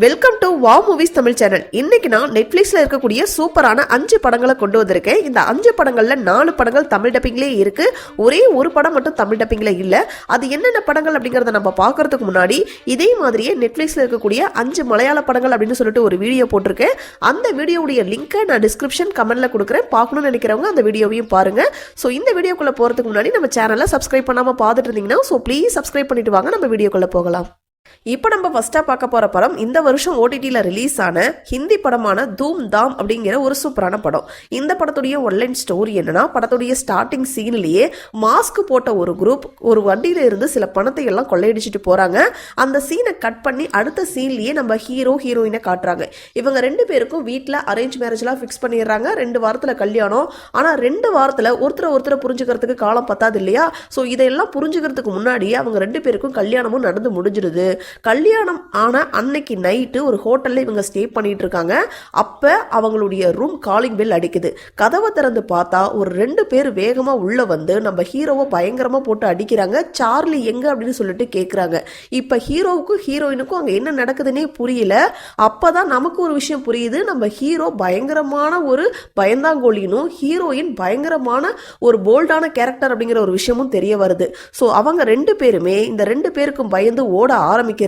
Welcome to wow movies Tamil channel. இன்னைக்கு நான் நெட்ஃபிளிக்ஸ்ல இருக்கக்கூடிய சூப்பரான 5 படங்களை கொண்டு வந்திருக்கேன். இந்த 5 படங்கள்ல 4 படங்கள் தமிழ் டப்பிங்லேயே இருக்கு. ஒரே ஒரு படம் மட்டும் தமிழ் டப்பிங்ல இல்ல. அது என்னென்ன படங்கள் அப்படிங்கறத நம்ம பார்க்கறதுக்கு முன்னாடி இதே மாதிரியே நெட்ஃபிளிக்ஸ்ல இருக்கக்கூடிய 5 மலையாள படங்கள் அப்படின்னு சொல்லிட்டு ஒரு வீடியோ போட்டிருக்கேன். அந்த வீடியோவுடைய லிங்கை நான் டிஸ்கிரிப்ஷன் கமெண்ட்ல கொடுக்குறேன். பார்க்கணும்னு நினைக்கிறவங்க அந்த வீடியோவையும் பாருங்க. ஸோ இந்த வீடியோக்குள்ள போறதுக்கு முன்னாடி நம்ம சேனலை சப்ஸ்கிரைப் பண்ணாம பார்த்துட்டு இருந்தீங்கன்னா ப்ளீஸ் சப்ஸ்கிரைப் பண்ணிட்டு வாங்க. நம்ம வீடியோக்குள்ள போகலாம். இப்போ நம்ம ஃபர்ஸ்டா பார்க்க போற படம் இந்த வருஷம் ஓடிடியில் ரிலீஸ் ஆன ஹிந்தி படமான தூம் தாம் அப்படிங்கிற ஒரு சூப்பரான படம். இந்த படத்துடைய ஒன்லைன் ஸ்டோரி என்னன்னா, படத்துடைய ஸ்டார்டிங் சீன்லயே மாஸ்க் போட்ட ஒரு குரூப் ஒரு வண்டியில இருந்து சில பணத்தை எல்லாம் கொள்ளையடிச்சிட்டு போறாங்க. அந்த சீனை கட் பண்ணி அடுத்த சீன்லயே நம்ம ஹீரோ ஹீரோயினை காட்டுறாங்க. இவங்க 2 பேருக்கும் வீட்டில் அரேஞ்ச் மேரேஜ்லாம் ஃபிக்ஸ் பண்ணிடுறாங்க. 2 வாரத்தில் கல்யாணம். ஆனால் 2 வாரத்தில் ஒருத்தரை புரிஞ்சுக்கிறதுக்கு காலம் பத்தாது இல்லையா? ஸோ இதையெல்லாம் புரிஞ்சுக்கிறதுக்கு முன்னாடியே அவங்க 2 பேருக்கும் கல்யாணமும் நடந்து முடிஞ்சிருது. கல்யாணம் ஆன அன்னைக்கு நைட்டு ஒரு ஹோட்டல்ல இவங்க ஸ்டே பண்ணிட்டு இருக்காங்க. அப்ப அவங்களுடைய ரூம் காலிங் பெல் அடிக்குது. கதவை திறந்து பார்த்தா ஒரு 2 பேர் வேகமா உள்ள வந்து நம்ம ஹீரோவை பயங்கரமா போட்டு அடிக்கிறாங்க. சார்லி எங்க அப்படின்னு சொல்லிட்டு கேட்குறாங்க. இப்ப ஹீரோவுக்கும் ஹீரோயினுக்கும் அங்க என்ன நடக்குதுன்னே புரியல. அப்பதான் நமக்கு ஒரு விஷயம் புரியுது. நம்ம ஹீரோ பயங்கரமான ஒரு பயந்தாங்கோலினும் ஹீரோயின் பயங்கரமான ஒரு போல்டான கேரக்டர் அப்படிங்கிற ஒரு விஷயமும் தெரிய வருது. ஸோ அவங்க 2 பேருமே இந்த 2 பேருக்கும் பயந்து ஓட ஆரம்பிக்கிறாங்க.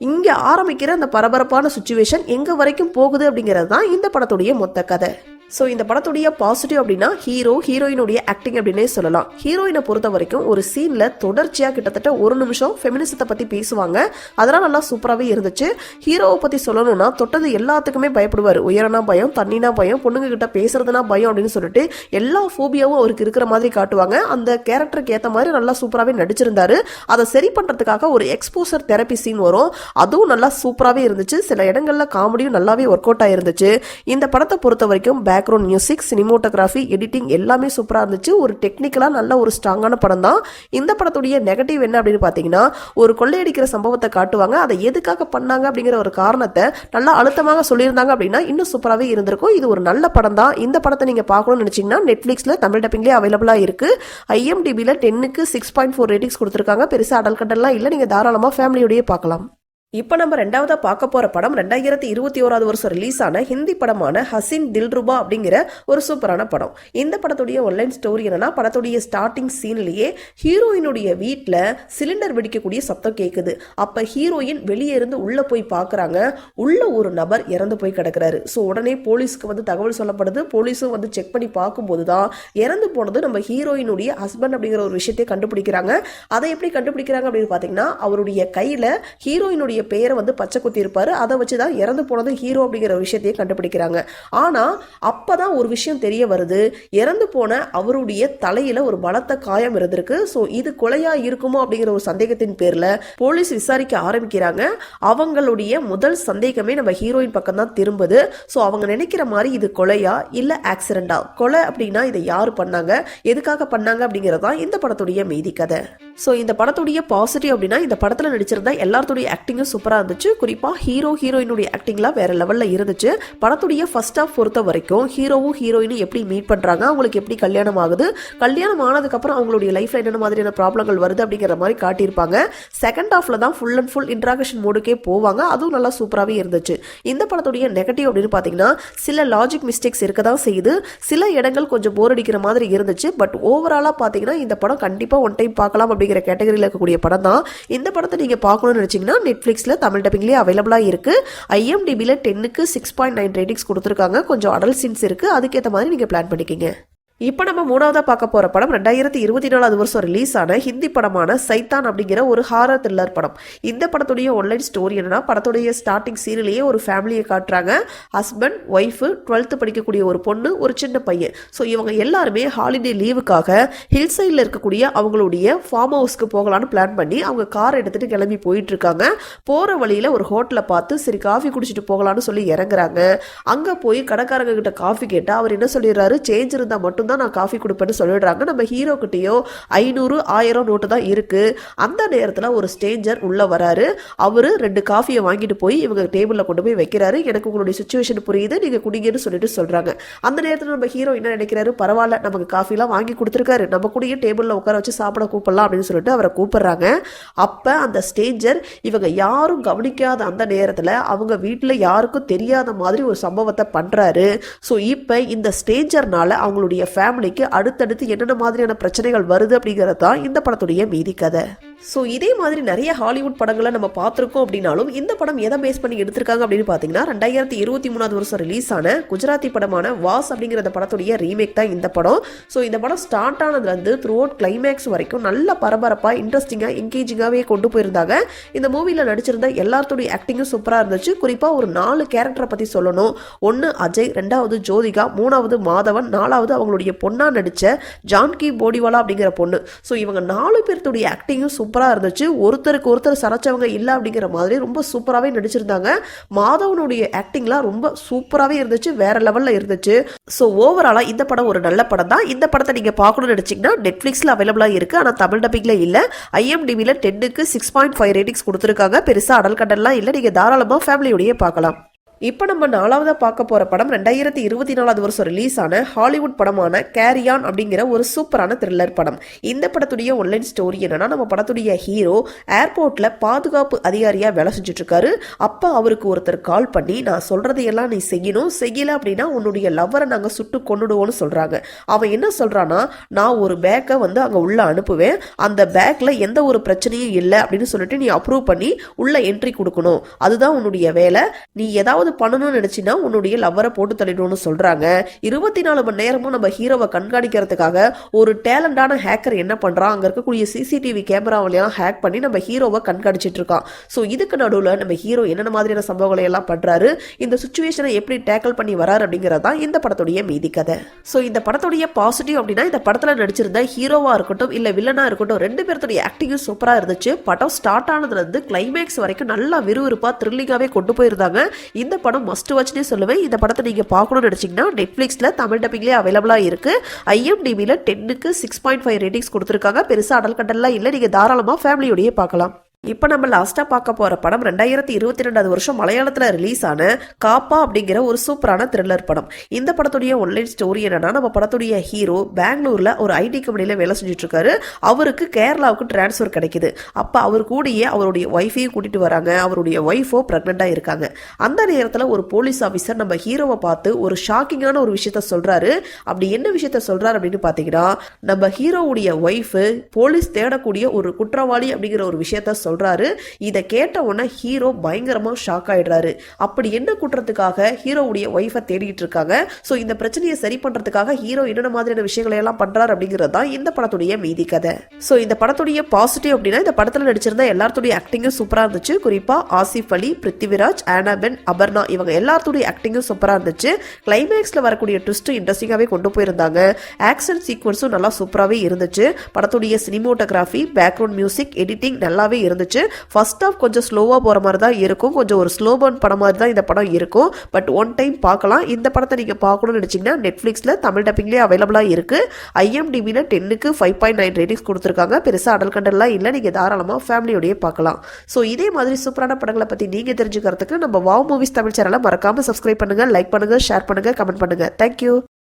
இங்க ஆரம்பிக்கிற அந்த பரபரப்பான சிச்சுவேஷன் எங்க வரைக்கும் போகுது அப்படிங்கிறது தான் இந்த படத்துடைய மொத்த கதை. ஸோ இந்த படத்துடைய பாசிட்டிவ் அப்படின்னா ஹீரோ ஹீரோயினுடைய ஆக்டிங் அப்படின்னே சொல்லலாம். ஹீரோயினை பொறுத்த வரைக்கும் ஒரு சீன்ல தொடர்ச்சியாக கிட்டத்தட்ட 1 நிமிஷம் ஃபெமினிசத்தை பத்தி பேசுவாங்க. அதெல்லாம் நல்லா சூப்பராகவே இருந்துச்சு. ஹீரோவை பத்தி சொல்லணும்னா தொட்டது எல்லாத்துக்குமே பயப்படுவார். உயரனா பயம், தண்ணினா பயம், பொண்ணுங்க கிட்ட பேசுறதுனா பயம் அப்படின்னு சொல்லிட்டு எல்லா ஃபோபியாவும் அவருக்கு இருக்கிற மாதிரி காட்டுவாங்க. அந்த கேரக்டருக்கு ஏற்ற மாதிரி நல்லா சூப்பராகவே நடிச்சிருந்தாரு. அதை சரி பண்றதுக்காக ஒரு எக்ஸ்போசர் தெரப்பி சீன் வரும். அதுவும் நல்லா சூப்பராகவே இருந்துச்சு. சில இடங்கள்ல காமெடியும் நல்லாவே ஒர்க் அவுட் ஆயிருந்துச்சு. இந்த படத்தை பொறுத்த வரைக்கும் பேக்ரவுண்ட் மியூசிக், சினிமோட்டோகிராஃபி, எடிட்டிங் எல்லாமே சூப்பரா இருந்துச்சு. ஒரு டெக்னிக்கலா நல்ல ஒரு ஸ்ட்ராங்கான படம் தான். இந்த படத்துடைய நெகட்டிவ் என்ன அப்படின்னு பாத்தீங்கன்னா, ஒரு கொள்ளையடிக்கிற சம்பவத்தை காட்டுவாங்க. அதை எதுக்காக பண்ணாங்க அப்படிங்கிற ஒரு காரணத்தை நல்லா அழுத்தமாக சொல்லியிருந்தாங்க அப்படின்னா இன்னும் சூப்பராகவே இருந்திருக்கும். இது ஒரு நல்ல படம் தான். இந்த படத்தை நீங்க பார்க்கணும்னு நினைச்சீங்கன்னா நெட்ஃபிளிக்ஸ்ல தமிழ் டப்பிங்லேயே அவைலபிளா இருக்கு. IMDbல 10க்கு 6.4 ரேட்டிங்ஸ் கொடுத்திருக்காங்க. பெருசா அடல் கண்டெல்லாம் இல்லை. நீங்க தாராளமா ஃபேமிலியோடய பார்க்கலாம். இப்போ நம்ம 2வதா பார்க்க போற படம் 2021 வருஷம் ரிலீஸ் ஆன ஹிந்தி படமான ஹசின் தில்ருபா அப்படிங்கிற ஒரு சூப்பரான படம். இந்த படத்துடைய ஒன்லைன் ஸ்டோரி என்னன்னா, படத்துடைய ஸ்டார்டிங் சீன்லயே ஹீரோயினுடைய வீட்டில் சிலிண்டர் வெடிக்கக்கூடிய சத்தம் கேட்குது. அப்ப ஹீரோயின் வெளியே இருந்து உள்ள போய் பார்க்கறாங்க. உள்ள ஒரு நபர் இறந்து போய் கிடக்குறாரு. ஸோ உடனே போலீஸ்க்கு வந்து தகவல் சொல்லப்படுது. போலீஸும் வந்து செக் பண்ணி பார்க்கும்போது தான் இறந்து போனது நம்ம ஹீரோயினுடைய ஹஸ்பண்ட் அப்படிங்கிற ஒரு விஷயத்தை கண்டுபிடிக்கிறாங்க. அதை எப்படி கண்டுபிடிக்கிறாங்க அப்படின்னு பார்த்தீங்கன்னா, அவருடைய கையில ஹீரோயினுடைய பெயரை வந்து பச்சை குத்தி இருப்பாரு. அதை வச்சுதான் இறந்து போனது ஹீரோ அப்படிங்கிற விஷயத்தையே கண்டுபிடிக்கிறாங்க. ஆனா அப்பதான் ஒரு விஷயம் தெரிய வருது. இறந்து போன அவருடைய தலையில ஒரு பலத்த காயம் இருந்திருக்கு. ஸோ இது கொலையா இருக்குமோ அப்படிங்கிற ஒரு சந்தேகத்தின் பேர்ல போலீஸ் விசாரிக்க ஆரம்பிக்கிறாங்க. அவங்களுடைய முதல் சந்தேகமே நம்ம ஹீரோயின் பக்கம் தான் திரும்புது. ஸோ அவங்க நினைக்கிற மாதிரி இது கொலையா இல்ல ஆக்சிடென்டா, கொலை அப்படின்னா இதை யாரு பண்ணாங்க, எதுக்காக பண்ணாங்க அப்படிங்கறதா இந்த படத்துடைய மீதி கதை. ஸோ இந்த படத்துடைய பாசிட்டிவ் அப்படின்னா, இந்த படத்துல நடிச்சிருந்தா எல்லாத்துடைய ஆக்டிங்கும் சூப்பரா இருந்துச்சு. குறிப்பா ஹீரோ ஹீரோயினுடைய ஆக்டிங்லாம் வேற லெவல்ல இருந்துச்சு. படத்துடைய ஃபர்ஸ்ட் ஹாஃப் பொறுத்த வரைக்கும் ஹீரோவும் ஹீரோயினும் எப்படி மீட் பண்றாங்க, அவங்களுக்கு எப்படி கல்யாணம் ஆகுது, கல்யாணம் ஆனதுக்கு அப்புறம் அவங்களுடைய லைஃப்ல என்னென்ன மாதிரியான ப்ராப்ளங்கள் வருது அப்படிங்கிற மாதிரி காட்டியிருப்பாங்க. செகண்ட் ஹாஃப்ல தான் ஃபுல் அண்ட் ஃபுல் இன்ட்ராக்ஷன் மோடுக்கே போவாங்க. அதுவும் நல்லா சூப்பராகவே இருந்துச்சு. இந்த படத்துடைய நெகட்டிவ் அப்படின்னு பாத்தீங்கன்னா, சில லாஜிக் மிஸ்டேக்ஸ் இருக்க தான் செய்யுது. சில இடங்கள் கொஞ்சம் போர் அடிக்கிற மாதிரி இருந்துச்சு. பட் ஓவராலா பாத்தீங்கன்னா இந்த படம் கண்டிப்பா ஒன் டைம் பார்க்கலாம் அப்படிங்கிற கேட்டகரியில் இருக்கக்கூடிய படம் தான். இந்த படத்தை நீங்க பார்க்கணும்னு நினைச்சீங்கன்னா நெட்ஃபிளிக்ஸ்ல தமிழ் டப்பிங்லேயே அவைலபிளா இருக்கு. IMDbல 10க்கு 6.9 ரேட்டிங்ஸ் கொடுத்திருக்காங்க. கொஞ்சம் அடல் சீன்ஸ் இருக்கு. அதுக்கேற்ற மாதிரி நீங்க பிளான் பண்ணிக்கங்க. இப்போ நம்ம 3வதா பார்க்க போற படம் 2024 வருஷம் ரிலீஸ் ஆன ஹிந்தி படமான சைத்தான் அப்படிங்கிற ஒரு ஹாரர் த்ரில்லர் படம். இந்த படத்துடைய ஒன்லைன் ஸ்டோரி என்னன்னா, படத்துடைய ஸ்டார்டிங் சீன்லயே ஒரு ஃபேமிலியை காட்டுறாங்க. ஹஸ்பண்ட், ஒய்ஃப், 12th படிக்கக்கூடிய ஒரு பொண்ணு, ஒரு சின்ன பையன். ஸோ இவங்க எல்லாருமே ஹாலிடே லீவுக்காக ஹில் சைடில் இருக்கக்கூடிய அவங்களுடைய ஃபார்ம் ஹவுஸ்க்கு போகலான்னு பிளான் பண்ணி அவங்க கார் எடுத்துட்டு கிளம்பி போயிட்டு இருக்காங்க. போற வழியில ஒரு ஹோட்டலை பார்த்து சரி காஃபி குடிச்சிட்டு போகலான்னு சொல்லி இறங்குறாங்க. அங்க போய் கடைக்காரங்க கிட்ட காஃபி கேட்டா அவர் என்ன சொல்லிடுறாரு, சேஞ்ச் இருந்தா மட்டும் மட்டும்தான் நான் காஃபி கொடுப்பேன்னு சொல்லிடுறாங்க. நம்ம ஹீரோ கிட்டேயோ 500 1000 நோட்டு தான் இருக்கு. அந்த நேரத்தில் ஒரு ஸ்ட்ரேஞ்சர் உள்ள வராரு. அவரு 2 காஃபியை வாங்கிட்டு போய் இவங்க டேபிளில் கொண்டு போய் வைக்கிறாரு. எனக்கு உங்களுடைய சுச்சுவேஷன் புரியுது, நீங்க குடிங்கன்னு சொல்லிட்டு சொல்றாங்க. அந்த நேரத்தில் நம்ம ஹீரோ என்ன நினைக்கிறாரு, பரவாயில்ல நமக்கு காஃபிலாம் வாங்கி கொடுத்துருக்காரு, நம்ம கூடயே டேபிளில் உட்கார வச்சு சாப்பிட கூப்பிடலாம் அப்படின்னு சொல்லிட்டு அவரை கூப்பிடுறாங்க. அப்ப அந்த ஸ்ட்ரேஞ்சர் இவங்க யாரும் கவனிக்காத அந்த நேரத்தில் அவங்க வீட்டில் யாருக்கும் தெரியாத மாதிரி ஒரு சம்பவத்தை பண்றாரு. ஸோ இப்போ இந்த ஸ்ட்ரேஞ்சர்னால அவங்களுடைய ஃபேமிலிக்கு அடுத்தடுத்து என்னென்ன மாதிரியான பிரச்சனைகள் வருது அப்படிங்கிறது தான் இந்த படத்துடைய மீதி கதை. ஸோ இதே மாதிரி நிறைய ஹாலிவுட் படங்களை நம்ம பார்த்துருக்கோம் அப்படின்னாலும் இந்த படம் எதை பேஸ் பண்ணி எடுத்திருக்காங்க அப்படின்னு பார்த்தீங்கன்னா 2023 வருஷம் ரிலீஸ் ஆன குஜராத்தி படமான வாஸ் அப்படிங்கிற படத்துடைய ரீமேக் தான் இந்த படம். ஸோ இந்த படம் ஸ்டார்ட் ஆனதுலேருந்து த்ரூ அவுட் கிளைமேக்ஸ் வரைக்கும் நல்ல பரபரப்பாக இன்ட்ரெஸ்டிங்காக என்கேஜிங்காகவே கொண்டு போயிருந்தாங்க. இந்த மூவியில் நடிச்சிருந்த எல்லாத்துடைய ஆக்டிங்கும் சூப்பராக இருந்துச்சு. குறிப்பாக ஒரு 4 கேரக்டரை பற்றி சொல்லணும். 1 அஜய், 2வது ஜோதிகா, 3வது மாதவன், 4வது அவங்களுடைய பொண்ணா நடித்த ஜான்கி போடிவாலா அப்படிங்கிற பொண்ணு. ஸோ இவங்க 4 பேர்த்துடைய ஆக்டிங்கும் சூப்பராக இருந்துச்சு. ஒருத்தருக்கு ஒருத்தர் சரைச்சவங்க இல்லை அப்படிங்கிற மாதிரி ரொம்ப சூப்பராகவே நடிச்சிருந்தாங்க. மாதவனுடைய ஆக்டிங்லாம் ரொம்ப சூப்பராகவே இருந்துச்சு, வேற லெவலில் இருந்துச்சு. ஸோ ஓவராலாக இந்த படம் ஒரு நல்ல படம் தான். இந்த படத்தை நீங்கள் பார்க்கணும்னு நினச்சிங்கன்னா நெட்ஃப்ளிக்ஸில் அவைலபிளாக இருக்குது. ஆனால் தமிழ் டப்பிங்கில் இல்லை. IMDbல 10க்கு 6.5 ரேட்டிங்ஸ் கொடுத்துருக்காங்க. பெருசாக அடல் கடல்லாம் இல்லை, நீங்கள் தாராளமாக ஃபேமிலியோடையே பார்க்கலாம். இப்போ நம்ம 4வதா பார்க்க போகிற படம் 2024 வருஷம் ரிலீஸ் ஆன ஹாலிவுட் படமான கேரியான் அப்படிங்கிற ஒரு சூப்பரான த்ரில்லர் படம். இந்த படத்துடைய ஒன்லைன் ஸ்டோரி என்னன்னா, நம்ம படத்துடைய ஹீரோ ஏர்போர்ட்டில் பாதுகாப்பு அதிகாரியாக வேலை செஞ்சுட்டு இருக்காரு. அப்போ அவருக்கு ஒருத்தர் கால் பண்ணி, நான் சொல்றதையெல்லாம் நீ செய்யணும், செய்யலை அப்படின்னா உன்னுடைய லவ்வரை நாங்கள் சுட்டு கொண்டுடுவோம்னு சொல்கிறாங்க. அவன் என்ன சொல்கிறான்னா, நான் ஒரு பேக்கை அங்கே உள்ள அனுப்புவேன், அந்த பேக்கில் எந்த ஒரு பிரச்சனையும் இல்லை அப்படின்னு சொல்லிட்டு நீ அப்ரூவ் பண்ணி உள்ள என்ட்ரி கொடுக்கணும், அதுதான் உன்னுடைய வேலை. நீ ஏதாவது பண்ணணும்னு நினைச்சினா உன்னுடைய லவ்வரை போட்டு தள்ளிடும்னு சொல்றாங்க. 24 மணி நேரமும் நம்ம ஹீரோவை கண்காணிக்கிறதுக்காக ஒரு டேலண்டான ஹேக்கர் என்ன பண்றான், அங்க இருக்கக்கூடிய CCTV கேமராவெல்லாம் ஹேக் பண்ணி நம்ம ஹீரோவை கண்காணிச்சிட்டு இருக்கான். ஸோ இதுக்கு நடுவில் நம்ம ஹீரோ என்னென்ன மாதிரியான சம்பவங்களை எல்லாம் பண்றாரு, இந்த சுச்சுவேஷனை எப்படி டேக்கிள் பண்ணி வராரு அப்படிங்கிறதா இந்த படத்துடைய மீதி கதை. ஸோ இந்த படத்துடைய பாசிட்டிவ் அப்படின்னா, இந்த படத்துல நடிச்சிருந்த ஹீரோவா இருக்கட்டும் இல்ல வில்லனா இருக்கட்டும் 2 பேர்த்துடைய ஆக்டிங்கும் சூப்பரா இருந்துச்சு. படம் ஸ்டார்ட் ஆனதுல இருந்து கிளைமேக்ஸ் வரைக்கும் நல்லா விறுவிறுப்பா த்ரில்லிங்காவே கொண்டு போயிருந்தாங்க. இந்த படம் மஸ்ட் வாட்ச்னே சொல்லுவேன். இந்த படத்தை நீங்க பார்க்கணும்னு நினைச்சீங்கன்னா நெட்ஃபிளிக்ஸ்ல தமிழ் டப்பிங்லேயே அவைலபிளா இருக்கு. IMDbல 10க்கு 6.5 ரேட்டிங்ஸ் கொடுத்துருக்காங்க. பெருசா அடல் கண்டல்லாம் இல்லை, நீங்க தாராளமா ஃபேமிலியோடய பார்க்கலாம். இப்போ நம்ம லாஸ்ட்டாக பார்க்க போகிற படம் 2022 வருஷம் மலையாளத்தில் ரிலீஸ் ஆன காப்பா அப்படிங்கிற ஒரு சூப்பரான த்ரில்லர் படம். இந்த படத்துடைய ஒன்லைன் ஸ்டோரி என்னன்னா, நம்ம படத்துடைய ஹீரோ பெங்களூரில் ஒரு IT கம்பெனியில் வேலை செஞ்சுட்டு இருக்காரு. அவருக்கு கேரளாவுக்கு டிரான்ஸ்ஃபர் கிடைக்குது. அப்போ அவர் கூடயே அவருடைய ஒய்ஃபையும் கூட்டிட்டு வராங்க. அவருடைய ஒய்ஃபோ ப்ரெக்னெண்ட்டாக இருக்காங்க. அந்த நேரத்தில் ஒரு போலீஸ் ஆஃபீஸர் நம்ம ஹீரோவை பார்த்து ஒரு ஷாக்கிங்கான ஒரு விஷயத்த சொல்கிறாரு. அப்படி என்ன விஷயத்த சொல்கிறாரு அப்படின்னு பார்த்தீங்கன்னா, நம்ம ஹீரோவுடைய ஒய்ஃபு போலீஸ் தேடக்கூடிய ஒரு குற்றவாளி அப்படிங்கிற ஒரு விஷயத்த சொல்றாரு. இதை கேட்ட உடனே ஹீரோ பயங்கரமா ஷாக் ஆயிடுறாரு. அப்படி என்ன குற்றத்துக்காக ஹீரோவுடைய ஒய்ஃபை தேடிட்டு இருக்காங்க. ஸோ இந்த பிரச்சனையை சரி பண்றதுக்காக ஹீரோ என்னென்ன மாதிரியான விஷயங்களை எல்லாம் பண்றாரு அப்படிங்கிறது தான் இந்த படத்துடைய மீதி கதை. ஸோ இந்த படத்துடைய பாசிட்டிவ் அப்படின்னா, இந்த படத்துல நடிச்சிருந்த எல்லாத்துடைய ஆக்டிங்கும் சூப்பரா இருந்துச்சு. குறிப்பா ஆசிஃப் அலி, பிருத்திவிராஜ், ஆனாபென், அபர்ணா இவங்க எல்லாத்துடைய ஆக்டிங்கும் சூப்பரா இருந்துச்சு. கிளைமேக்ஸ்ல வரக்கூடிய ட்விஸ்ட் இன்ட்ரெஸ்டிங்காவே கொண்டு போயிருந்தாங்க. ஆக்ஷன் சீக்வன்ஸும் நல்லா சூப்பராகவே இருந்துச்சு. படத்துடைய சினிமோட்டோகிராஃபி, பேக்ரவுண்ட் மியூசிக், எடிட்டிங் நல்லாவே இருந்துச்சு. ஃபர்ஸ்ட் ஆஃப் கொஞ்சம் ஸ்லோவா போற மாதிரி தான் இருக்கும். கொஞ்சம் ஒரு ஸ்லோ பர்ன் படம் மாதிரி தான் இந்த படம் இருக்கும். பட் ஒன் டைம் பார்க்கலாம். இந்த படத்தை நீங்க பார்க்கணும்னு நினைச்சீங்கன்னா நெட்ஃபிளிக்ஸ்ல தமிழ் டப்பிங்லேயே அவைலபிளா இருக்கு. IMDbல 10க்கு 5.9 ரேட்டிங்ஸ் கொடுத்துருக்காங்க. பெருசா அடல் கண்டல்லாம் இல்லை, நீங்க தாராளமா ஃபேமிலியோடய பார்க்கலாம். ஸோ இதே மாதிரி சூப்பரான படங்களை பத்தி நீங்க தெரிஞ்சுக்கிறதுக்கு நம்ம வாவ் மூவிஸ் தமிழ் சேனலை மறக்காம சப்ஸ்கிரைப் பண்ணுங்க, லைக் பண்ணுங்க, ஷேர் பண்ணுங்க, கமெண்ட் பண்ணுங்க. தேங்க்யூ.